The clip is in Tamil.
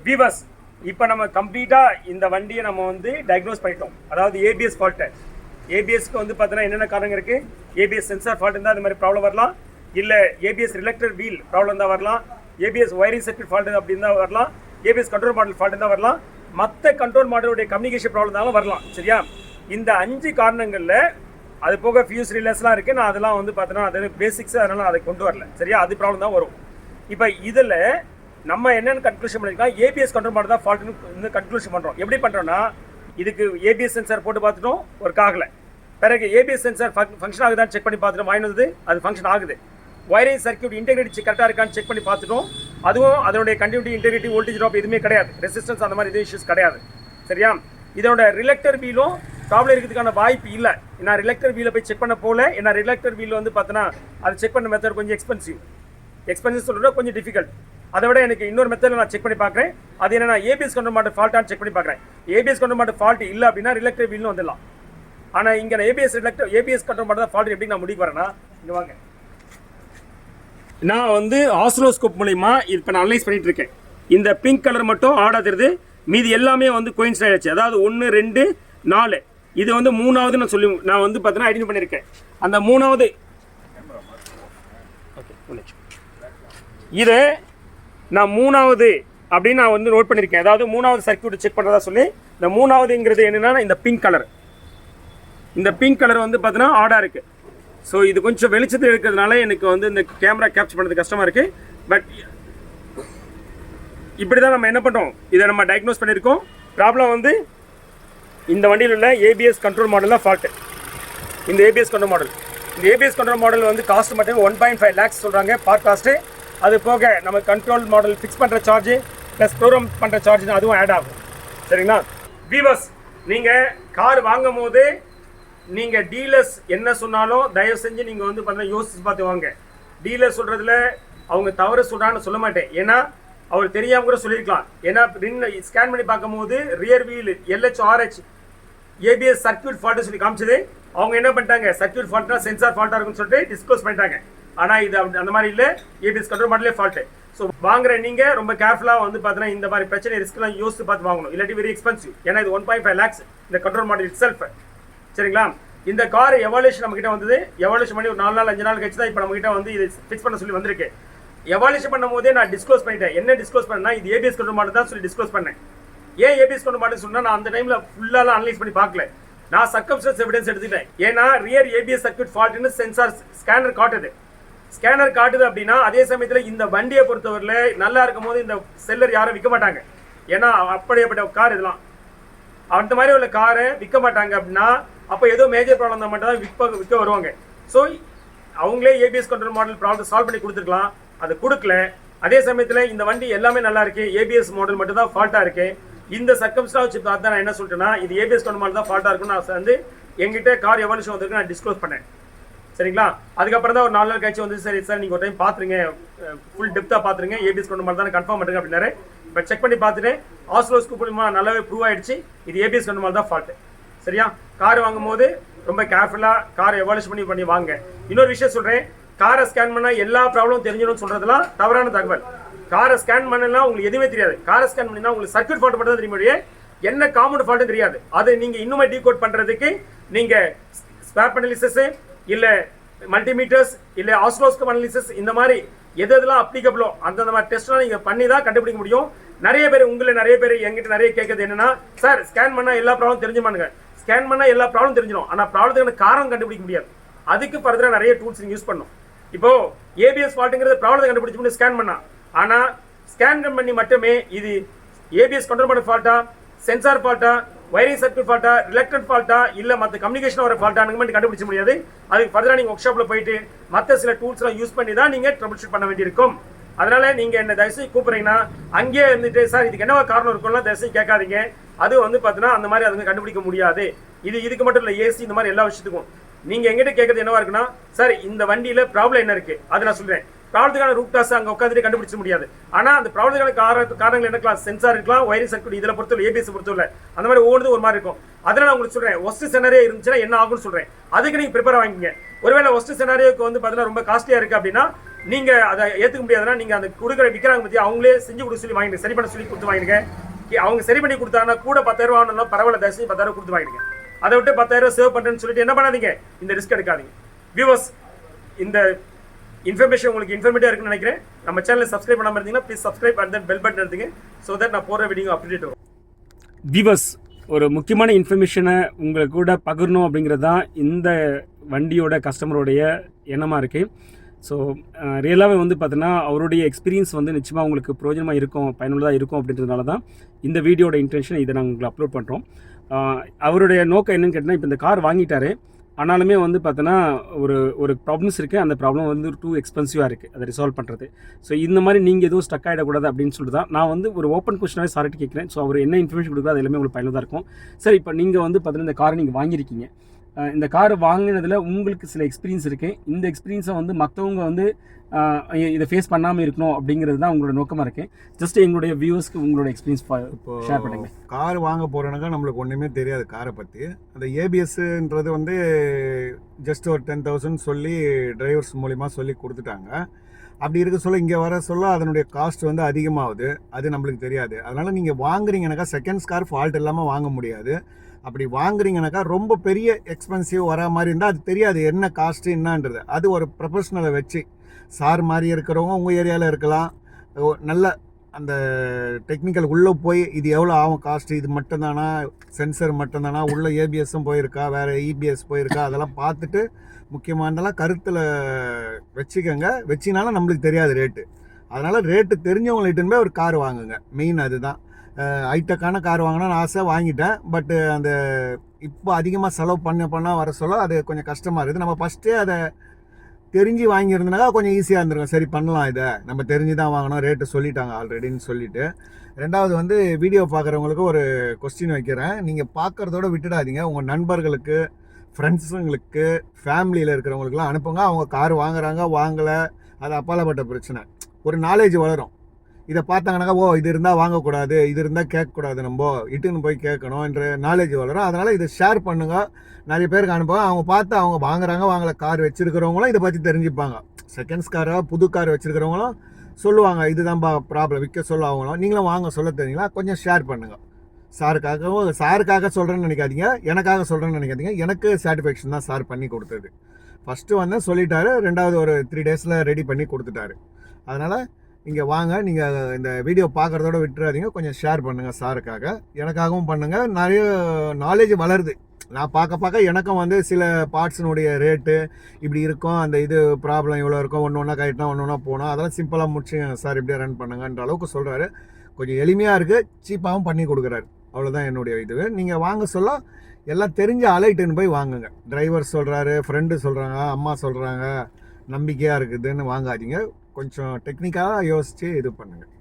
வீவர்ஸ் இப்போ நம்ம கம்ப்ளீட்டாக இந்த வண்டியை நம்ம வந்து டயக்னோஸ் பண்ணிட்டோம். அதாவது ஏபிஎஸ் ஃபால்ட்டு. ஏபிஎஸ்க்கு வந்து பார்த்தீங்கன்னா என்னென்ன காரணம் இருக்குது? ஏபிஎஸ் சென்சார் ஃபால்ட் இருந்தால் அது மாதிரி ப்ராப்ளம் வரலாம், இல்லை ஏபிஎஸ் ரிலக்டர் வீல் ப்ராப்ளம் தான் வரலாம், ஏபிஎஸ் ஒயரிங் சர்க்யூட் ஃபால்ட் அப்படின்னு தான் வரலாம், ஏபிஎஸ் கண்ட்ரோல் மாடல் ஃபால்ட் தான் வரலாம், மற்ற கண்ட்ரோல் மாடலுடைய கம்யூனிகேஷன் ப்ராப்ளம் தான் வரலாம். சரியா? இந்த 5 காரணங்களில் அது போக ஃபியூஸ் ரிலேஸ்லாம் இருக்குது. நான் அதெல்லாம் வந்து பார்த்தீங்கன்னா அது பேசிக்ஸ், அதனால் அதை கொண்டு வரல. சரியா? அது ப்ராப்ளம் தான் வரும். இப்போ இதில் நம்ம என்னென்னு கன்க்ளூஷன் பண்ணிக்கலாம், ஏபிஎஸ் கண்ட்ரோல் மாடல் தான் ஃபால்ட்டுன்னு கன்க்ளூஷன் பண்ணுறோம். எப்படி பண்ணுறோன்னா, இதுக்கு ஏபிஎஸ் சென்சார் போட்டு பார்த்துட்டோம், ஒர்க் ஆகலை. பிறகு ஏபிஎஸ் சென்சார் ஃபங்க்ஷன் ஆகுதான்னு செக் பண்ணி பார்த்துட்டோம், வாங்கினது அது ஃபங்க்ஷன் ஆகுது. ஒயரிங் சர்க்யூட் இன்டெகிரிட்டி கரெக்டாக இருக்கான்னு செக் பண்ணி பார்த்துட்டோம், அதுவும் அதனுடைய கண்டினியூட்டி இன்டெகிரிட்டி வோல்டேஜ் ட்ராப் எதுவுமே கிடையாது, ரெசிஸ்டன்ஸ் அந்த மாதிரி எதுவும் இஷ்யூஸ் கிடையாது. சரியா? இதோட ரிலக்டர் வீலும் ப்ராப்ளம் இருக்கிறதுக்கான வாய்ப்பு இல்லை. நான் ரிலக்டர் வீலை போய் செக் பண்ண போல, ஏன்னா ரிலக்டர் வீல் வந்து பார்த்தோன்னா அது செக் பண்ண மெத்தட் கொஞ்சம் எக்ஸ்பென்சிவ் சொல்கிறத கொஞ்சம் டிஃபிகல்ட். அதை விட எனக்கு இன்னொரு மெத்தடில் நான் செக் பண்ணி பார்க்குறேன். அது என்னன்னா ஏபிஎஸ் கண்ட்ரோல் மாடல் ஃபால்ட்டான்னு செக் பண்ணி பார்க்குறேன். ஏபிஎஸ் கண்ட்ரோல் மாடல் ஃபால்ட் இல்லை அப்படின்னா ரிலக்டர் வீல்னு வந்துடலாம். ஆனால் இங்கே நான் ஏபிஎஸ் கண்ட்ரோல் மாடல் தான் ஃபால்ட் எப்படி நான் முடிவு வரேன்னா, இங்கே வாங்க, நான் வந்து ஆசிலோஸ்கோப் மூலிமா இப்போ நான் அனலைஸ் பண்ணிட்டு இருக்கேன். இந்த பிங்க் கலர் மட்டும் ஆட் ஆகுது, மீதி எல்லாமே வந்து கோயின்சைட் ஆயிடுச்சு. அதாவது 1, 2, 4 இது வந்து 3வது நான் வந்து பார்த்தீங்கன்னா ஐடென்டிஃபை பண்ணியிருக்கேன். அந்த 3வது இது நான் 3வது அப்படின்னு நான் வந்து நோட் பண்ணியிருக்கேன். அதாவது 3வது சர்க்யூட் செக் பண்ணுறதா சொல்லி, இந்த 3வதுங்கிறது என்னென்னா இந்த பிங்க் கலர். இந்த பிங்க் கலர் வந்து பார்த்தீங்கன்னா ஆடாக இருக்குது. ஸோ இது கொஞ்சம் வெளிச்சத்தில் இருக்கிறதுனால எனக்கு வந்து இந்த கேமரா கேப்சர் பண்ணுறது கஷ்டமாக இருக்குது. பட் இப்படி தான் நம்ம என்ன பண்ணுறோம், இதை நம்ம டயக்னோஸ் பண்ணியிருக்கோம். ப்ராப்ளம் வந்து இந்த வண்டியில் உள்ள ஏபிஎஸ் கண்ட்ரோல் மாடல் தான் ஃபால்ட்டு. இந்த ஏபிஎஸ் கண்ட்ரோல் மாடல் வந்து காஸ்ட் மட்டும் 1.5 lakhs சொல்கிறாங்க பார்ட் காஸ்ட்டு. அது போக நம்ம கண்ட்ரோல் மாடல் ஃபிக்ஸ் பண்ணுற சார்ஜ் ப்ளஸ் ப்ரோக்ராம் பண்ணுற சார்ஜ் அதுவும் ஆட் ஆகும். சரிங்களா? வீவர்ஸ், நீங்கள் கார் வாங்கும் போது நீங்கள் டீலர்ஸ் என்ன சொன்னாலும் தயவு செஞ்சு நீங்கள் வந்து பார்த்தீங்கன்னா யோசிச்சு பார்த்து வாங்க. டீலர் சொல்கிறதுல அவங்க தவறு சொல்கிறான்னு சொல்ல மாட்டேன், ஏன்னா அவர் தெரியாமல் கூட சொல்லியிருக்கலாம். ஏன்னா ஸ்கேன் பண்ணி பார்க்கும்போது rear wheel LHRH ABS circuit fault சொல்லி காமிச்சது. அவங்க என்ன பண்ணிட்டாங்க, சர்க்யூட் ஃபால்ட்னா சென்சார் ஃபால்ட்டாக இருக்குன்னு சொல்லிட்டு டிஸ்க்ளோஸ் பண்ணிட்டாங்க. ஆனால் இது அந்த மாதிரி இல்லை, ஏபிஎஸ் கண்ட்ரோல் மாடலே ஃபால்ட்டு. ஸோ வாங்குற நீங்கள் ரொம்ப கேர்ஃபுல்லாக வந்து பார்த்தீங்கன்னா இந்த மாதிரி பிரச்சனை ரிஸ்க்லாம் யோசித்து பார்த்து வாங்கணும், இல்லாட்டி வெரி எக்ஸ்பென்சிவ். ஏன்னா இது 1.5 lakhs இந்த கண்ட்ரோல் மாடல் இட் செல்ஃப். சரிங்களா? இந்த கார் எவாலுவேஷன் நம்மகிட்ட வந்தது. எவாலுவேஷன் பண்ணி ஒரு 4 நாள் 5 நாள் கழிச்சு தான் இப்போ நம்மகிட்ட வந்து இது ஃபிக்ஸ் பண்ண சொல்லி வந்திருக்கு. எவாலுவேஷன் பண்ணும் போதே நான் டிஸ்க்ளோஸ் பண்ணிட்டேன். என்ன டிஸ்க்ளோஸ் பண்ணா, இது ஏபிஎஸ் கண்ட்ரோல் மாடல் தான் சொல்லி டிஸ்க்ளோஸ் பண்ணேன். ஏன் ஏபிஎஸ் கண்ட்ரோல் மாடல் சொன்னால், நான் அந்த டைமில் ஃபுல்லாலாம் அனலைஸ் பண்ணி பார்க்கல, நான் சர்க்கம்ஸ்டன்ஸ் எவிடன்ஸ் எடுத்துட்டேன். ஏன்னா ரியர் ஏபிஎஸ் சர்க்யூட் ஃபால்ட்னு சென்சார் ஸ்கேனர் காட்டுது அப்படின்னா, அதே சமயத்தில் இந்த வண்டியை பொறுத்தவரையில் நல்லா இருக்கும் போது இந்த செல்லர் யாரும் விற்க மாட்டாங்க. ஏன்னா அப்படியேப்பட்ட கார் இதெல்லாம், அந்த மாதிரி உள்ள காரை விற்க மாட்டாங்க. அப்படின்னா அப்போ ஏதோ மேஜர் ப்ராப்ளம் தான் மட்டும் தான் விற்க வருவாங்க. ஸோ அவங்களே ABS control model problem solve பண்ணி கொடுத்துருக்கலாம், அது கொடுக்கல. அதே சமயத்தில் இந்த வண்டி எல்லாமே நல்லா இருக்கு, ஏபிஎஸ் மாடல் மட்டும் தான் ஃபால்ட்டாக இருக்கு. இந்த சர்க்கம்ஸ்டான்ஸ் வச்சு பார்த்தா நான் என்ன சொல்லிட்டேன்னா, இது ஏபிஎஸ் கண்ட்ரோல் மாடல் தான் ஃபால்ட்டாக இருக்குன்னு நான் வந்து எங்கிட்ட கார் எவல்யூஷன் வந்திருக்கு நான் டிஸ்க்ளோஸ் பண்ணேன். சரிங்களா? அதுக்கப்புறம் தான் ஒரு 4 நாள் கழிச்சு வந்து சரி சார் நீங்கள் ஒரு டைம் பார்த்துருங்க, ஃபுல் டெப்த்தாக பார்த்துருங்க, ஏபிஎஸ் கண்ட்ரோல் மாடல் தான் கன்ஃபார்ம் பண்ணுங்க அப்படின்னாரு. இப்போ செக் பண்ணி பார்த்துட்டு ஆசிலோஸ்கோப் மூலமா நல்லாவே ப்ரூவ் ஆயிடுச்சு, இது ஏபிஎஸ் கண்ட்ரோல் மாடல் தான் ஃபால்ட்டு. சரியா? கார் வாங்கும் போது ரொம்ப கேர்ஃபுல்லாக காரை எவாலுவேஷன் பண்ணி வாங்க. இன்னொரு விஷயம் சொல்கிறேன், காரை ஸ்கேன் பண்ணால் எல்லா ப்ராப்ளமும் தெரிஞ்சிடும் சொல்கிறதுலாம் தவறான தகவல். காரை ஸ்கேன் பண்ணலாம் உங்களுக்கு எதுவுமே தெரியாது. காரை ஸ்கேன் பண்ணினா உங்களுக்கு சர்க்யூட் ஃபால்ட் மட்டும் தான் தெரியும், என்ன காம்பவுண்ட் ஃபால்ட்டும் தெரியாது. அது நீங்கள் இன்னுமே டீகோட் பண்ணுறதுக்கு நீங்கள் ஸ்பேர் அனாலிசிஸ் இல்லை மல்டிமீட்டர்ஸ் இல்லை ஆசிலோஸ்கோப் அனாலிசிஸ் இந்த மாதிரி எதெல்லாம் அப்ளிகபிளோ அந்த மாதிரி டெஸ்ட்லாம் நீங்கள் பண்ணி தான் கண்டுபிடிக்க முடியும். நிறைய பேர் எங்கிட்ட நிறைய கேட்கறது என்னன்னா, சார் ஸ்கேன் பண்ணால் எல்லா ப்ராப்ளம் தெரிஞ்சுமானுங்க. ஸ்கேன் பண்ணால் எல்லா ப்ராப்ளம் தெரிஞ்சிடும், ஆனால் ப்ராப்ளத்துக்கான காரணம் கண்டுபிடிக்க முடியாது. அதுக்கு ஃபர்தராக நிறைய டூல்ஸ் நீங்கள் யூஸ் பண்ணணும். இப்போ ஏபிஎஸ் ஃபால்ட்டுங்கிறது ப்ராப்ளத்தை கண்டுபிடிச்சு ஸ்கேன் பண்ணா, ஆனால் ஸ்கேன் பண்ணி மட்டுமே இது ஏபிஎஸ் கண்ட்ரோல் மாடல் ஃபால்ட்டா, சென்சார் ஃபால்ட்டா, வயரிங் சர்க்யூட் ஃபால்ட்டா, ரிலக்டன்ட் ஃபால்ட்டா, இல்லை மற்ற கம்யூனிகேஷன் வர ஃபால்ட்டானு கண்டுபிடிச்ச முடியாது. அதுக்கு ஃபர்தராக நீங்கள் ஒர்க் ஷாப்பில் போயிட்டு மற்ற சில டூல்ஸ்லாம் யூஸ் பண்ணி தான் நீங்கள் ட்ரபிள் ஷூட் பண்ண வேண்டியிருக்கும். அதனால நீங்கள் என்ன தயவுசெய்து கூப்பிட்றீங்கன்னா அங்கேயே இருந்துட்டு சார் இதுக்கு என்னவா காரணம் இருக்கும்லாம் தயவுசெய்து கேட்காதீங்க. அது வந்து பார்த்தீங்கன்னா அந்த மாதிரி அதுங்க கண்டுபிடிக்க முடியாது. இதுக்கு மட்டும் இல்லை, ஏசி இந்த மாதிரி எல்லா விஷயத்துக்கும் நீங்கள் எங்கிட்ட கேட்கறது என்னவா இருக்குன்னா, சார் இந்த வண்டியில் ப்ராப்ளம் என்ன இருக்குது அது நான் சொல்கிறேன். ப்ராப்ளத்துக்கான ரூட் காசு அங்கே உட்காந்துட்டு கண்டுபிடிச்ச முடியாது. ஆனால் அந்த ப்ராப்ளத்துக்கான காரணங்கள் என்ன கிளாஸ் சென்சார் இருக்கலாம், ஒயரிங் சர்க்யூட் இதில் பொறுத்தவரை ஏபிஎஸ் பொறுத்தவரை அந்த மாதிரி ஒவ்வொரு ஒரு மாதிரி இருக்கும். அதனால உங்களுக்கு சொல்கிறேன் ஒஸ்ட் செனாரியோ இருந்துச்சுன்னா என்ன ஆகும்னு சொல்கிறேன். அதுக்கு நீங்கள் ப்ரிப்பேர் வாங்கிங்க. ஒருவேளை ஒஸ்ட் செனாரியோக்கு வந்து பார்த்தீங்கன்னா ரொம்ப காஸ்ட்லியாக இருக்குது அப்படின்னா நீங்கள் அதை ஏற்றுக்க முடியாதுன்னா நீங்கள் அந்த கொடுக்குற விற்கிறாங்க பற்றி அவங்களே செஞ்சு கொடுக்க சொல்லி வாங்கிடுங்க, சரி பண்ண சொல்லி கொடுத்து வாங்கிடுங்க. அவங்க சரி பண்ணி கொடுத்தாங்கன்னா கூட 10,000 வாங்கினாலும் பரவாயில்ல, தயவுசெய்து 10,000 கொடுத்து வாங்கிடுங்க. அதை விட்டு 10,000 சேவ் பண்ணுறேன்னு சொல்லிட்டு என்ன பண்ணாதீங்க, இந்த ரிஸ்க் எடுக்காதீங்க. வியூவர்ஸ், இந்த இன்ஃபர்மேஷன் உங்களுக்கு இன்ஃபர்மேட்டிவாக இருக்குன்னு நினைக்கிறேன். நம்ம சேனலை சப்ஸ்கிரைப் பண்ணாமல் இருந்தீங்கன்னா please subscribe and then bell button எடுத்துங்க. ஸோ தட் நான் போகிற வீடியோ அப்டேட் வரும். வியூவர்ஸ், ஒரு முக்கியமான இன்ஃபர்மேஷனை உங்களுக்கு கூட பகிரணும் அப்படிங்கிறது தான் இந்த வண்டியோட கஸ்டமருடைய எண்ணமாக இருக்குது. ஸோ ரியலாகவே வந்து பார்த்தீங்கன்னா அவருடைய எக்ஸ்பீரியன்ஸ் வந்து நிச்சயமாக உங்களுக்கு பிரயோஜனமாக இருக்கும், பயனுள்ளதாக இருக்கும் அப்படின்றதுனால தான் இந்த வீடியோட இன்டென்ஷன் இதை நாங்கள் உங்களுக்கு அப்லோட் பண்ணுறோம். அவருடைய நோக்கம் என்னன்னு கேட்டிங்கன்னா, இப்போ இந்த கார் வாங்கிட்டாரு, ஆனாலுமே வந்து பார்த்தோன்னா ஒரு ப்ராப்ளம்ஸ் இருக்குது. அந்த ப்ராப்ளம் வந்து டூ எக்ஸ்பென்சிவாக இருக்குது அதை ரிசால்வ் பண்ணுறது. ஸோ இந்த மாதிரி நீங்கள் எதுவும் ஸ்டக் ஆகிடக்கூடாது அப்படின்னு சொல்லிட்டு தான் நான் வந்து ஒரு ஓப்பன் கொஸ்டினாகவே சார்ட்டு கேட்குறேன். ஸோ அவர் என்ன இன்ஃபர்மேஷன் கொடுக்குறது அது எல்லாமே உங்களுக்கு பயனுள்ளதாக இருக்கும். சரி, இப்போ நீங்கள் வந்து பார்த்தீங்கன்னா இந்த காரை நீங்கள் வாங்கியிருக்கீங்க. இந்த கார் வாங்கினதில் உங்களுக்கு சில எக்ஸ்பீரியன்ஸ் இருக்குது. இந்த எக்ஸ்பீரியன்ஸை வந்து மற்றவங்க வந்து இதை ஃபேஸ் பண்ணாமல் இருக்கணும் அப்படிங்கிறது தான் உங்களோட நோக்கமாக இருக்குது. ஜஸ்ட் எங்களுடைய வியூவர்ஸ்க்கு உங்களோட எக்ஸ்பீரியன்ஸ் ஷேர் பண்ணுங்க. கார் வாங்க போகிறோன்னாக்கா நம்மளுக்கு ஒன்றுமே தெரியாது காரை பற்றி. அந்த ஏபிஎஸ்ன்றது வந்து ஜஸ்ட் ஒரு 10,000 சொல்லி டிரைவர்ஸ் மூலிமா சொல்லி கொடுத்துட்டாங்க. அப்படி இருக்க சொல்ல இங்கே வர சொல்ல அதனுடைய காஸ்ட் வந்து அதிகமாகுது, அது நம்மளுக்கு தெரியாது. அதனால் நீங்கள் வாங்குறீங்கனாக்கா செகண்ட்ஸ் கார் ஃபால்ட் இல்லாமல் வாங்க முடியாது. அப்படி வாங்குறீங்கனாக்கா ரொம்ப பெரிய எக்ஸ்பென்சிவ் வர மாதிரி இருந்தால் அது தெரியாது என்ன காஸ்ட்டு என்னன்றது. அது ஒரு ப்ரொஃபஷ்னலை வச்சு சார் மாதிரி இருக்கிறவங்க உங்கள் ஏரியாவில் இருக்கலாம், நல்ல அந்த டெக்னிக்கல் உள்ளே போய் இது எவ்வளோ ஆகும் காஸ்ட்டு, இது மட்டும்தானா, சென்சர் மட்டும்தானா, உள்ளே ஏபிஎஸ்ஸும் போயிருக்கா, வேறு இபிஎஸ் போயிருக்கா, அதெல்லாம் பார்த்துட்டு முக்கியமானதெல்லாம் கருத்தில் வச்சுக்கோங்க. வச்சினாலும் நம்மளுக்கு தெரியாது ரேட்டு. அதனால் ரேட்டு தெரிஞ்சவங்கள்கிட்ட போய் ஒரு கார் வாங்குங்க. மெயின் அதுதான். ஹைடெக்கான கார் வாங்கினா ஆசை வாங்கிட்டேன். பட்டு அந்த இப்போ அதிகமாக செலவு பண்ண வர சொல்ல அது கொஞ்சம் கஷ்டமாக இருக்குது. நம்ம ஃபஸ்ட்டே அதை தெரிஞ்சு வாங்கியிருந்தனாக்கா கொஞ்சம் ஈஸியாக இருந்திருக்கும். சரி பண்ணலாம், இதை நம்ம தெரிஞ்சு தான் வாங்கணும், ரேட்டு சொல்லிட்டாங்க ஆல்ரெடின்னு சொல்லிவிட்டு. ரெண்டாவது வந்து வீடியோ பார்க்குறவங்களுக்கு ஒரு கொஸ்டின் வைக்கிறேன். நீங்கள் பார்க்குறதோட விட்டுடாதீங்க. உங்கள் நண்பர்களுக்கு, ஃப்ரெண்ட்ஸுங்களுக்கு, ஃபேமிலியில் இருக்கிறவங்களுக்குலாம் அனுப்புங்க. அவங்க கார் வாங்குறாங்க வாங்கலை அது அப்பாலப்பட்ட பிரச்சனை. ஒரு நாலேஜ் வளரும். இதை பார்த்தாங்கனாக்கா ஓ இது இருந்தால் வாங்கக்கூடாது, இது இருந்தால் கேட்கக்கூடாது, நம்ம இட்டுன்னு போய் கேட்கணும் என்ற நாலேஜ் வளரும். அதனால் இதை ஷேர் பண்ணுங்கள், நிறைய பேருக்கு அனுப்புங்க. அவங்க பார்த்து அவங்க வாங்குறாங்க வாங்கலை கார் வச்சுருக்கிறவங்களும் இதை பற்றி தெரிஞ்சுப்பாங்க. செகண்ட்ஸ் காராக புது கார் வச்சுருக்கிறவங்களும் சொல்லுவாங்க இதுதான் ப்ராப்ளம், விற்க சொல்ல அவங்களும். நீங்களும் வாங்க சொல்ல தெரியுங்களா, கொஞ்சம் ஷேர் பண்ணுங்கள். சாருக்காக சொல்கிறேன்னு நினைக்காதீங்க, எனக்காக சொல்கிறேன்னு நினைக்காதீங்க. எனக்கு சாட்டிஸ்ஃபேக்ஷன் தான் சார் பண்ணி கொடுத்தது. ஃபஸ்ட்டு வந்து சொல்லிட்டாரு, ரெண்டாவது ஒரு 3 டேஸில் ரெடி பண்ணி கொடுத்துட்டாரு. அதனால் இங்கே வாங்க, நீங்கள் இந்த வீடியோ பார்க்குறதோட விட்டுறாதீங்க, கொஞ்சம் ஷேர் பண்ணுங்கள் சாருக்காக, எனக்காகவும் பண்ணுங்கள். நிறைய நாலேஜ் வளருது. நான் பார்க்க எனக்கும் வந்து சில பார்ட்ஸினுடைய ரேட்டு இப்படி இருக்கும், அந்த இது ப்ராப்ளம் இவ்வளோ இருக்கும், ஒன்று ஒன்றா கட்டினா ஒன்று ஒன்றா போனால் அதெல்லாம் சிம்பிளாக முடிச்சு சார் இப்படியே ரன் பண்ணுங்கன்ற அளவுக்கு சொல்கிறாரு. கொஞ்சம் எளிமையாக இருக்குது, சீப்பாகவும் பண்ணி கொடுக்குறாரு. அவ்வளோதான் என்னுடைய இது. நீங்கள் வாங்க சொல்ல எல்லாம் தெரிஞ்ச அலைட்டுன்னு போய் வாங்குங்க. டிரைவர் சொல்கிறாரு, ஃப்ரெண்டு சொல்கிறாங்க, அம்மா சொல்கிறாங்க, நம்பிக்கையாக இருக்குதுன்னு வாங்காதீங்க. கொஞ்சம் டெக்னிக்காக யோசித்து இது பண்ணுங்கள்.